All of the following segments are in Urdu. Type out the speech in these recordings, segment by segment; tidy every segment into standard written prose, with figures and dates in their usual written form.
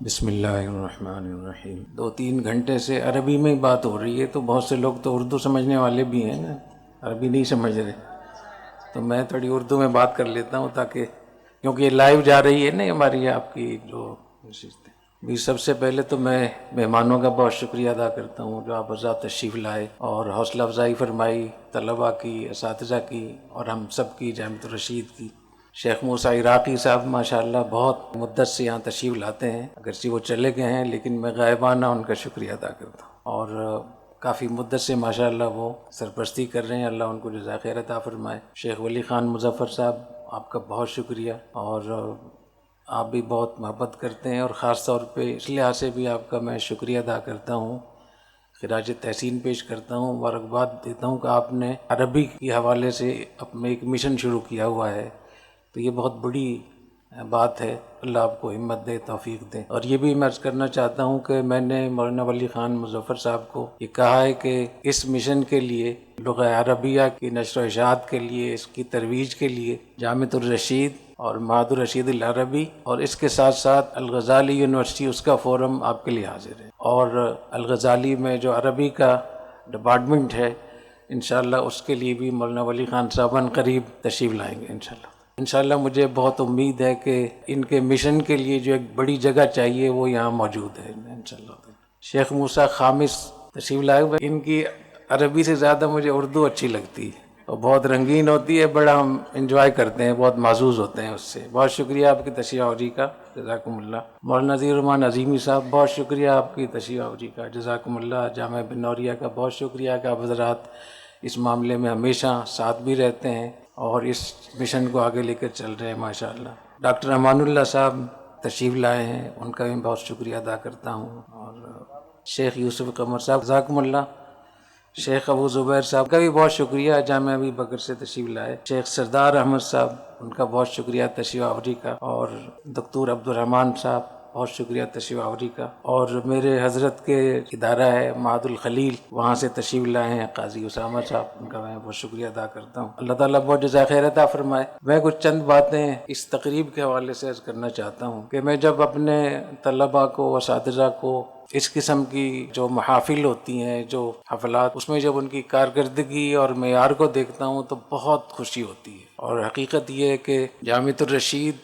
بسم اللہ الرحمن الرحیم۔ 2-3 گھنٹے سے عربی میں ہی بات ہو رہی ہے، تو بہت سے لوگ تو اردو سمجھنے والے بھی ہیں نا، عربی نہیں سمجھ رہے، تو میں تھوڑی اردو میں بات کر لیتا ہوں تاکہ، کیونکہ یہ لائیو جا رہی ہے نا ہماری آپ کی جو بھی۔ سب سے پہلے تو میں مہمانوں کا بہت شکریہ ادا کرتا ہوں جو آپ حضرات تشریف لائے اور حوصلہ افزائی فرمائی، طلباء کی، اساتذہ کی اور ہم سب کی، جامعۃ الرشید کی۔ شیخ موسیٰ عراقی صاحب ماشاءاللہ بہت مدت سے یہاں تشریف لاتے ہیں، اگرچہ وہ چلے گئے ہیں لیکن میں غائبانہ ان کا شکریہ ادا کرتا ہوں، اور کافی مدت سے ماشاءاللہ وہ سرپرستی کر رہے ہیں، اللہ ان کو جزائے خیر عطا فرمائے۔ شیخ ولی خان مظفر صاحب، آپ کا بہت شکریہ، اور آپ بھی بہت محبت کرتے ہیں، اور خاص طور پہ اس لحاظ سے بھی آپ کا میں شکریہ ادا کرتا ہوں، خراج تحسین پیش کرتا ہوں، مبارکباد دیتا ہوں کہ آپ نے عربی کے حوالے سے اپنے ایک مشن شروع کیا ہوا ہے، تو یہ بہت بڑی بات ہے، اللہ آپ کو ہمت دے، توفیق دے۔ اور یہ بھی میں عرض کرنا چاہتا ہوں کہ میں نے مولانا ولی خان مظفر صاحب کو یہ کہا ہے کہ اس مشن کے لیے، لغہ عربیہ کی نشر و اشاعت کے لیے، اس کی ترویج کے لیے جامعۃ الرشید اور معہد الرشید العربی اور اس کے ساتھ ساتھ الغزالی یونیورسٹی، اس کا فورم آپ کے لیے حاضر ہے، اور الغزالی میں جو عربی کا ڈپارٹمنٹ ہے انشاءاللہ اس کے لیے بھی مولانا ولی خان صاحب قریب تشریف لائیں گے انشاءاللہ مجھے بہت امید ہے کہ ان کے مشن کے لیے جو ایک بڑی جگہ چاہیے وہ یہاں موجود ہے انشاءاللہ۔ شیخ موسیٰ خامس تشریف لائے ہوئے، ان کی عربی سے زیادہ مجھے اردو اچھی لگتی ہے، اور بہت رنگین ہوتی ہے، بڑا ہم انجوائے کرتے ہیں، بہت محظوظ ہوتے ہیں اس سے۔ بہت شکریہ آپ کی تشریف آوری کا، جزاکم اللہ۔ مولانا نذیر الرحمن عظیمی صاحب، بہت شکریہ آپ کی تشریف آوری کا، جزاکم اللہ۔ جامعہ بن نوریہ کا بہت شکریہ کہ آپ حضرات اس معاملے میں ہمیشہ ساتھ بھی رہتے ہیں اور اس مشن کو آگے لے کر چل رہے ہیں ماشاءاللہ۔ ڈاکٹر امان اللہ صاحب تشریف لائے ہیں، ان کا بھی بہت شکریہ ادا کرتا ہوں، اور شیخ یوسف قمر صاحب، جزاکم اللہ۔ شیخ ابو زبیر صاحب کا بھی بہت شکریہ، جامعہ ابی بکر سے تشریف لائے۔ شیخ سردار احمد صاحب، ان کا بہت شکریہ تشریف آوری کا، اور دکتور عبد الرحمن صاحب، بہت شکریہ تشریف آوری کا، اور میرے حضرت کے ادارہ ہے معہد الخلیل، وہاں سے تشریف لائے ہیں قاضی اسامہ صاحب، ان کا میں بہت شکریہ ادا کرتا ہوں۔ اللہ تعالیٰ بہت جزائے خیر عطا فرمائے۔ میں کچھ چند باتیں اس تقریب کے حوالے سے عرض کرنا چاہتا ہوں کہ میں جب اپنے طلباء کو، اساتذہ کو اس قسم کی جو محافل ہوتی ہیں، جو حفلات، اس میں جب ان کی کارکردگی اور معیار کو دیکھتا ہوں تو بہت خوشی ہوتی ہے، اور حقیقت یہ ہے کہ جامعۃ الرشید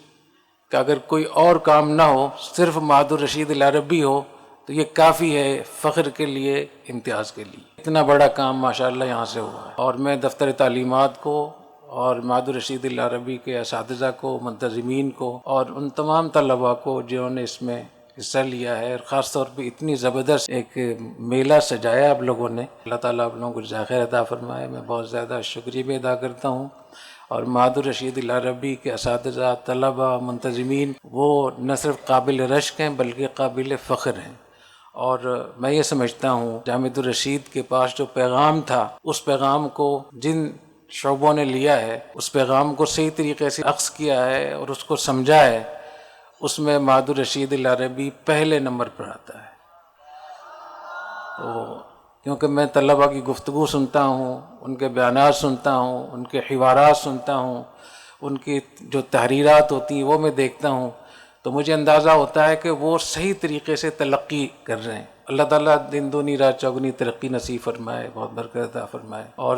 کا اگر کوئی اور کام نہ ہو، صرف معہد الرشید العربی ہو تو یہ کافی ہے فخر کے لیے، امتیاز کے لیے۔ اتنا بڑا کام ماشاءاللہ یہاں سے ہوا ہے، اور میں دفتر تعلیمات کو اور معہد الرشید العربی کے اساتذہ کو، منتظمین کو، اور ان تمام طلباء کو جنہوں نے اس میں حصہ لیا ہے، اور خاص طور پہ اتنی زبردست ایک میلہ سجایا آپ لوگوں نے، اللہ تعالیٰ آپ لوگوں کو جزائے خیر عطا فرمائے۔ میں بہت زیادہ شکریہ بھی ادا کرتا ہوں، اور معہد الرشید العربی کے اساتذہ، طلباء، منتظمین، وہ نہ صرف قابل رشک ہیں بلکہ قابل فخر ہیں، اور میں یہ سمجھتا ہوں جامعۃ الرشید کے پاس جو پیغام تھا، اس پیغام کو جن شعبوں نے لیا ہے، اس پیغام کو صحیح طریقے سے اخذ کیا ہے اور اس کو سمجھا ہے، اس میں معہد الرشید العربی پہلے نمبر پر آتا ہے۔ تو کیونکہ میں طلباء کی گفتگو سنتا ہوں، ان کے بیانات سنتا ہوں، ان کے حوارات سنتا ہوں، ان کی جو تحریرات ہوتی ہیں وہ میں دیکھتا ہوں، تو مجھے اندازہ ہوتا ہے کہ وہ صحیح طریقے سے تلقی کر رہے ہیں۔ اللہ تعالیٰ دن دونی رات چوگنی ترقی نصیب فرمائے، بہت برکت عطا فرمائے، اور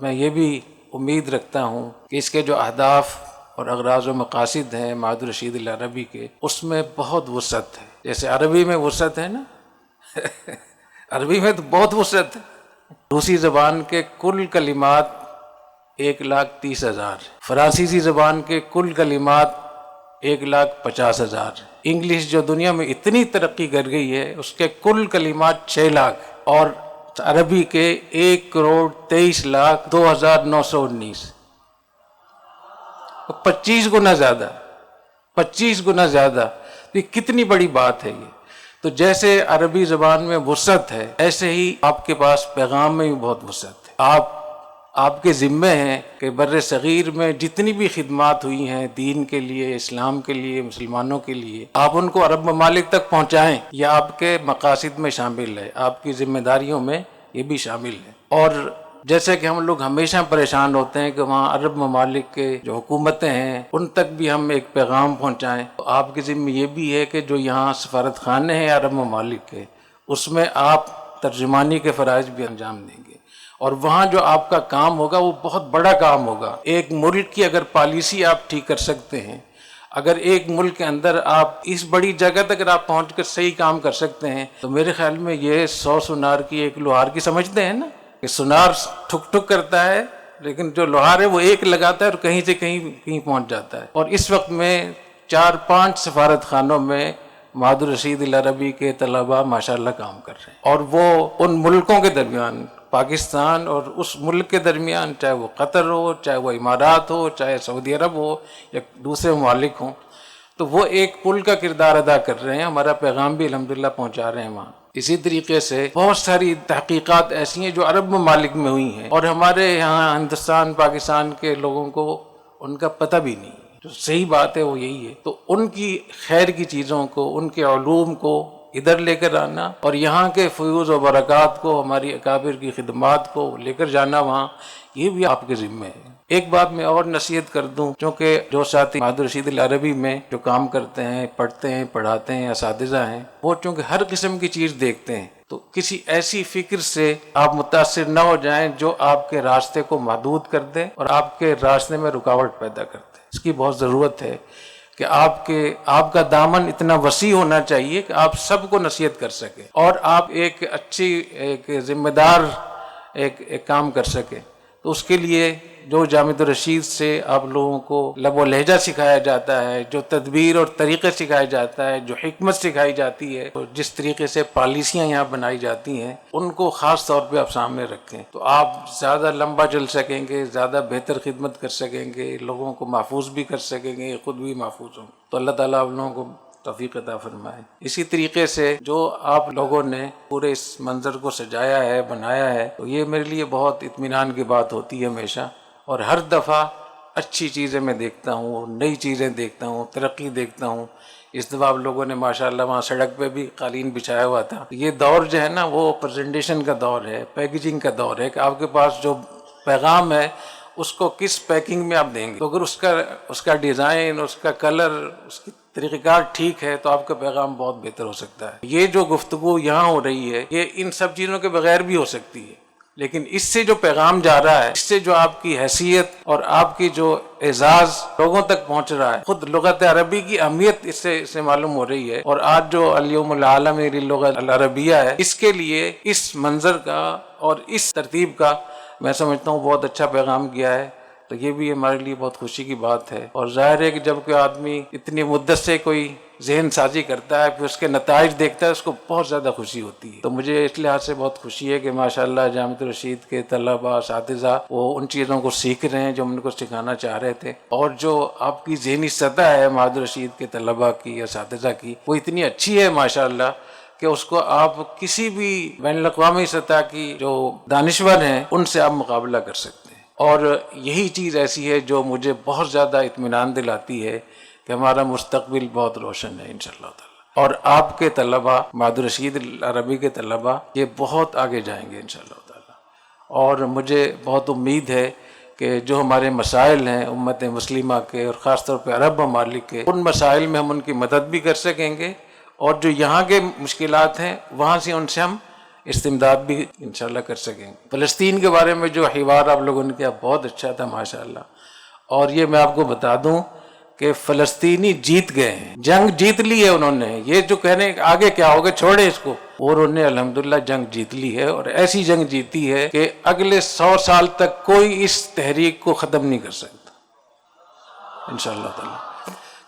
میں یہ بھی امید رکھتا ہوں کہ اس کے جو اہداف اور اغراض و مقاصد ہیں معہد الرشید العربی کے، اس میں بہت وسعت ہے، جیسے عربی میں وسعت ہے نا عربی میں تو بہت وسعت ہے۔ روسی زبان کے کل کلمات 1,30,000، فرانسیسی زبان کے کل کلمات 1,50,000، انگلش جو دنیا میں اتنی ترقی کر گئی ہے اس کے کل کلمات 6 لاکھ، اور عربی کے 1,23,02,919، 25 گنا زیادہ، 25 گنا زیادہ۔ یہ کتنی بڑی بات ہے یہ۔ تو جیسے عربی زبان میں وسعت ہے، ایسے ہی آپ کے پاس پیغام میں بھی بہت وسعت ہے۔ آپ کے ذمے ہیں کہ بر صغیر میں جتنی بھی خدمات ہوئی ہیں دین کے لیے، اسلام کے لیے، مسلمانوں کے لیے، آپ ان کو عرب ممالک تک پہنچائیں، یہ آپ کے مقاصد میں شامل ہے، آپ کی ذمہ داریوں میں یہ بھی شامل ہے۔ اور جیسے کہ ہم لوگ ہمیشہ پریشان ہوتے ہیں کہ وہاں عرب ممالک کے جو حکومتیں ہیں ان تک بھی ہم ایک پیغام پہنچائیں، تو آپ کے ذمہ یہ بھی ہے کہ جو یہاں سفارت خانے ہیں عرب ممالک کے، اس میں آپ ترجمانی کے فرائض بھی انجام دیں گے، اور وہاں جو آپ کا کام ہوگا وہ بہت بڑا کام ہوگا۔ ایک ملک کی اگر پالیسی آپ ٹھیک کر سکتے ہیں، اگر ایک ملک کے اندر آپ اس بڑی جگہ تک اگر آپ پہنچ کر صحیح کام کر سکتے ہیں، تو میرے خیال میں یہ 100 سونار کی ایک لوہار کی سمجھتے ہیں نا کہ سونار ٹھک ٹھک کرتا ہے، لیکن جو لوہار ہے وہ ایک لگاتا ہے اور کہیں سے کہیں پہنچ جاتا ہے۔ اور اس وقت میں 4-5 سفارت خانوں میں معہد الرشید العربی کے طلباء ماشاءاللہ کام کر رہے ہیں، اور وہ ان ملکوں کے درمیان، پاکستان اور اس ملک کے درمیان، چاہے وہ قطر ہو، چاہے وہ امارات ہو، چاہے سعودی عرب ہو یا دوسرے ممالک ہوں، تو وہ ایک پل کا کردار ادا کر رہے ہیں، ہمارا پیغام بھی الحمدللہ پہنچا رہے ہیں وہاں۔ اسی طریقے سے بہت ساری تحقیقات ایسی ہیں جو عرب ممالک میں ہوئی ہیں اور ہمارے یہاں ہندوستان پاکستان کے لوگوں کو ان کا پتہ بھی نہیں ہے۔ جو صحیح بات ہے وہ یہی ہے، تو ان کی خیر کی چیزوں کو، ان کے علوم کو ادھر لے کر آنا اور یہاں کے فیوز و برکات کو، ہماری اکابر کی خدمات کو لے کر جانا وہاں، یہ بھی آپ کے ذمہ ہے۔ ایک بات میں اور نصیحت کر دوں، چونکہ جو ساتھی معہد الرشید العربی میں جو کام کرتے ہیں، پڑھتے ہیں، پڑھاتے ہیں، اساتذہ ہیں، وہ چونکہ ہر قسم کی چیز دیکھتے ہیں، تو کسی ایسی فکر سے آپ متاثر نہ ہو جائیں جو آپ کے راستے کو محدود کر دے اور آپ کے راستے میں رکاوٹ پیدا کر دے۔ اس کی بہت ضرورت ہے کہ آپ کا دامن اتنا وسیع ہونا چاہیے کہ آپ سب کو نصیحت کر سکیں اور آپ ایک اچھی، ایک ذمہ دار ایک کام کر سکیں۔ تو اس کے لیے جو جامعۃ الرشید سے آپ لوگوں کو لب و لہجہ سکھایا جاتا ہے، جو تدبیر اور طریقے سکھایا جاتا ہے، جو حکمت سکھائی جاتی ہے، جس طریقے سے پالیسیاں یہاں بنائی جاتی ہیں، ان کو خاص طور پہ آپ سامنے رکھیں، تو آپ زیادہ لمبا چل سکیں گے، زیادہ بہتر خدمت کر سکیں گے، لوگوں کو محفوظ بھی کر سکیں گے، خود بھی محفوظ ہوں۔ تو اللہ تعالیٰ آپ لوگوں کو توفیق عطا فرمائے۔ اسی طریقے سے جو آپ لوگوں نے پورے اس منظر کو سجایا ہے، بنایا ہے، تو یہ میرے لیے بہت اطمینان کی بات ہوتی ہے ہمیشہ، اور ہر دفعہ اچھی چیزیں میں دیکھتا ہوں، نئی چیزیں دیکھتا ہوں، ترقی دیکھتا ہوں۔ اس دفعہ آپ لوگوں نے ماشاءاللہ وہاں سڑک پہ بھی قالین بچھایا ہوا تھا۔ یہ دور جو ہے نا وہ پریزنٹیشن کا دور ہے، پیکیجنگ کا دور ہے، کہ آپ کے پاس جو پیغام ہے اس کو کس پیکنگ میں آپ دیں گے۔ تو اگر اس کا ڈیزائن، اس کا کلر، اس کی طریقہ کار ٹھیک ہے تو آپ کا پیغام بہت بہتر ہو سکتا ہے۔ یہ جو گفتگو یہاں ہو رہی ہے یہ ان سب چیزوں کے بغیر بھی ہو سکتی ہے، لیکن اس سے جو پیغام جا رہا ہے، اس سے جو آپ کی حیثیت اور آپ کی جو اعزاز لوگوں تک پہنچ رہا ہے، خود لغت عربی کی اہمیت اس سے معلوم ہو رہی ہے۔ اور آج جو الیوم العالمی للغۃ العربیہ ہے، اس کے لیے اس منظر کا اور اس ترتیب کا میں سمجھتا ہوں بہت اچھا پیغام گیا ہے، تو یہ بھی ہمارے لیے بہت خوشی کی بات ہے۔ اور ظاہر ہے کہ جب کوئی آدمی اتنی مدت سے کوئی ذہن سازی کرتا ہے، پھر اس کے نتائج دیکھتا ہے، اس کو بہت زیادہ خوشی ہوتی ہے۔ تو مجھے اس لحاظ سے بہت خوشی ہے کہ ماشاءاللہ جامعۃ الرشید کے طلباء، اساتذہ وہ ان چیزوں کو سیکھ رہے ہیں جو ہم ان کو سکھانا چاہ رہے تھے، اور جو آپ کی ذہنی سطح ہے معہد الرشید کے طلباء کی، اساتذہ کی، وہ اتنی اچھی ہے ماشاءاللہ کہ اس کو آپ کسی بھی بین الاقوامی سطح کی جو دانشور ہیں ان سے آپ مقابلہ کر سکتے ہیں۔ اور یہی چیز ایسی ہے جو مجھے بہت زیادہ اطمینان دلاتی ہے کہ ہمارا مستقبل بہت روشن ہے انشاءاللہ تعالی، اور آپ کے طلباء، معہد الرشید العربی کے طلباء، یہ بہت آگے جائیں گے انشاءاللہ تعالی۔ اور مجھے بہت امید ہے کہ جو ہمارے مسائل ہیں امت مسلمہ کے اور خاص طور پہ عرب ممالک کے، ان مسائل میں ہم ان کی مدد بھی کر سکیں گے، اور جو یہاں کے مشکلات ہیں وہاں سے ان سے ہم استمداد بھی انشاءاللہ کر سکیں گے۔ فلسطین کے بارے میں جو حوار آپ لوگوں نے کیا بہت اچھا تھا ماشاءاللہ، اور یہ میں آپ کو بتا دوں کہ فلسطینی جیت گئے ہیں، جنگ جیت لی ہے انہوں نے۔ یہ جو کہنے آگے کیا ہوگا چھوڑے اس کو، اور انہوں نے الحمدللہ جنگ جیت لی ہے، اور ایسی جنگ جیتی ہے کہ اگلے 100 سال تک کوئی اس تحریک کو ختم نہیں کر سکتا انشاءاللہ تعالی،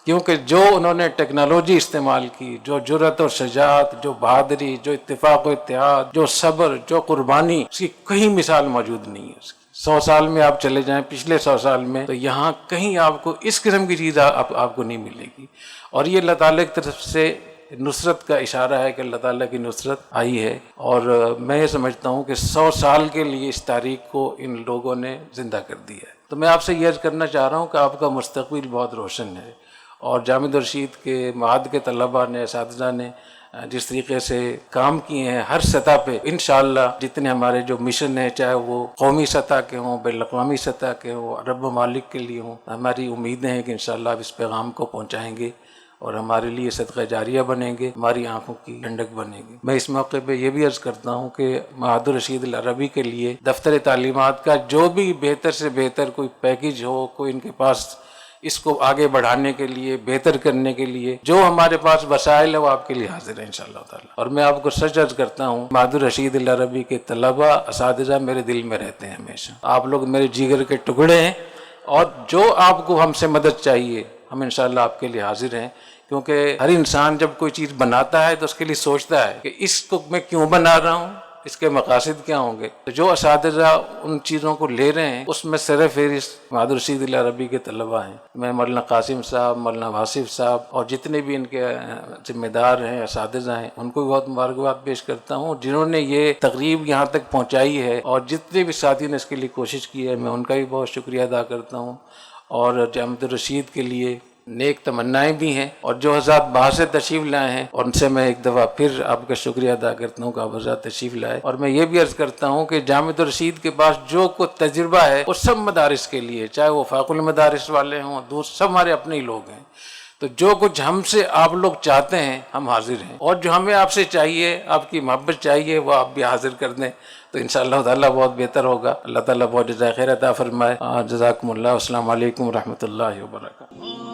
کیونکہ جو انہوں نے ٹیکنالوجی استعمال کی، جو جرأت اور شجاعت، جو بہادری، جو اتفاق و اتحاد، جو صبر، جو قربانی، اس کی کہیں مثال موجود نہیں ہے اس کی۔ 100 سال میں آپ چلے جائیں، پچھلے 100 سال میں، تو یہاں کہیں آپ کو اس قسم کی چیز آپ کو نہیں ملے گی۔ اور یہ اللہ تعالیٰ کی طرف سے نصرت کا اشارہ ہے کہ اللہ تعالیٰ کی نصرت آئی ہے، اور میں یہ سمجھتا ہوں کہ 100 سال کے لیے اس تاریخ کو ان لوگوں نے زندہ کر دیا ہے۔ تو میں آپ سے یہ عرض کرنا چاہ رہا ہوں کہ آپ کا مستقبل بہت روشن ہے، اور جامعۃ الرشید کے معہد کے طلباء نے، اساتذہ نے جس طریقے سے کام کیے ہیں ہر سطح پہ، انشاءاللہ جتنے ہمارے جو مشن ہیں، چاہے وہ قومی سطح کے ہوں، بین الاقوامی سطح کے ہوں، عرب ممالک کے لیے ہوں، ہماری امیدیں ہیں کہ انشاءاللہ آپ اس پیغام کو پہنچائیں گے اور ہمارے لیے صدقہ جاریہ بنیں گے، ہماری آنکھوں کی ٹھنڈک بنیں گے۔ میں اس موقع پہ یہ بھی عرض کرتا ہوں کہ معہد الرشید العربی کے لیے دفتر تعلیمات کا جو بھی بہتر سے بہتر کوئی پیکیج ہو، کوئی ان کے پاس اس کو آگے بڑھانے کے لیے، بہتر کرنے کے لیے جو ہمارے پاس وسائل ہے، وہ آپ کے لیے حاضر ہے انشاءاللہ تعالی۔ اور میں آپ کو سچ عرض کرتا ہوں، معہد الرشید العربی کے طلباء، اساتذہ میرے دل میں رہتے ہیں ہمیشہ۔ آپ لوگ میرے جگر کے ٹکڑے ہیں، اور جو آپ کو ہم سے مدد چاہیے ہم انشاءاللہ آپ کے لیے حاضر ہیں، کیونکہ ہر انسان جب کوئی چیز بناتا ہے تو اس کے لیے سوچتا ہے کہ اس کو میں کیوں بنا رہا ہوں، اس کے مقاصد کیا ہوں گے۔ تو جو اساتذہ ان چیزوں کو لے رہے ہیں اس میں سر فہرست معہد الرشید العربی کے طلباء ہیں۔ میں مولانا قاسم صاحب، مولانا واصف صاحب اور جتنے بھی ان کے ذمہ دار ہیں، اساتذہ ہیں، ان کو بھی بہت مبارکباد پیش کرتا ہوں، جنہوں نے یہ تقریب یہاں تک پہنچائی ہے، اور جتنے بھی ساتھی نے اس کے لیے کوشش کی ہے، میں ان کا بھی بہت شکریہ ادا کرتا ہوں۔ اور جامعۃ الرشید کے لیے نیک تمنائیں بھی ہیں، اور جو حضرات باہر سے تشریف لائے ہیں اور ان سے میں ایک دفعہ پھر آپ کا شکریہ ادا کرتا ہوں کہ آپ حضرات تشریف لائے۔ اور میں یہ بھی عرض کرتا ہوں کہ جامعۃ الرشید کے پاس جو کوئی تجربہ ہے وہ سب مدارس کے لیے، چاہے وہ فاق المدارس والے ہوں، دوسرے سب ہمارے اپنے ہی لوگ ہیں۔ تو جو کچھ ہم سے آپ لوگ چاہتے ہیں ہم حاضر ہیں، اور جو ہمیں آپ سے چاہیے، آپ کی محبت چاہیے، وہ آپ بھی حاضر کر دیں تو انشاءاللہ تعالیٰ بہت بہتر ہوگا۔ اللہ تعالیٰ بہت جزائے خیر عطا فرمائے۔ جزاکم اللہ۔ السلام علیکم ورحمۃ اللہ وبرکاتہ۔